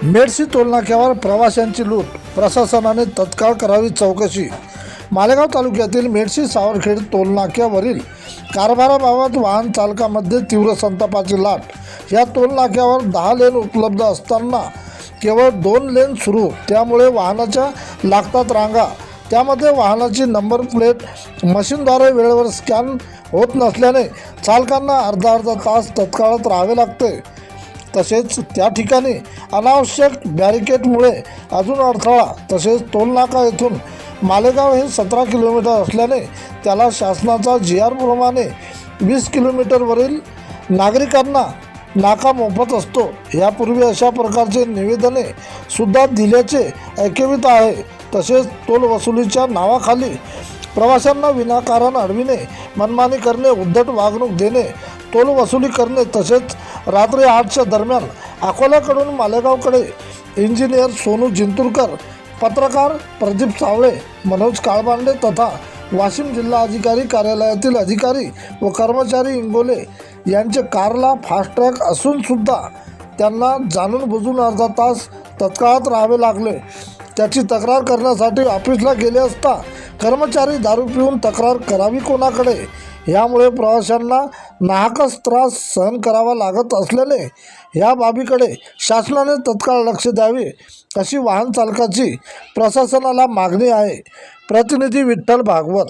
मेडशी टोलनाक्यावर प्रवाशांची लूट, प्रशासनाने तत्काळ करावी चौकशी। मालेगाव तालुक्यातील मेडशी सावरखेड टोलनाक्यावरील कारभाराबाबत वाहन चालकांमध्ये तीव्र संतापाची लाट। या टोलनाक्यावर 10 लेन उपलब्ध असताना केवळ 2 लेन सुरू, त्यामुळे वाहनाच्या लागतात रांगा। त्यामध्ये वाहनाची नंबर प्लेट मशीनद्वारे वेळेवर स्कॅन होत नसल्याने चालकांना अर्धा तास तत्काळात राहावे लागते। तसेच त्या ठिकाणी अनावश्यक बॅरिकेडमुळे अजून अडथळा। तसेच टोलनाका येथून मालेगाव हे 17 किलोमीटर असल्याने त्याला शासनाचा GR प्रमाणे 20 किलोमीटरवरील नागरिकांना नाका मोफत असतो। यापूर्वी अशा प्रकारचे निवेदने सुद्धा दिल्याचे ऐकवित आहे। तसेच टोल वसुलीच्या नावाखाली प्रवाशांना विनाकारण अडविणे, मनमानी करणे, उद्धट वागणूक देणे, टोल वसुली करणे, तसेच रात्री 8च्या दरम्यान अकोल्याकडून मालेगावकडे इंजिनियर सोनू जिंतूरकर, पत्रकार प्रदीप सावळे, मनोज काळबांडे तथा वाशिम जिल्हा अधिकारी कार्यालयातील अधिकारी व कर्मचारी इंगोले यांचे कारला फास्ट ट्रॅक असून सुद्धा त्यांना जाणून बुजून अर्धा तास तत्काळात राहावे लागले। त्याची तक्रार करण्यासाठी ऑफिसला गेले असता कर्मचारी दारू पिऊन तक्रार करावी कोणाकडे? यामुळे प्रवाशांना नाहकच त्रास सहन करावा लागत असल्याने या बाबीकडे शासनाने तत्काळ लक्ष द्यावे अशी वाहन चालकाची प्रशासनाला मागणी आहे। प्रतिनिधी विठ्ठल भागवत।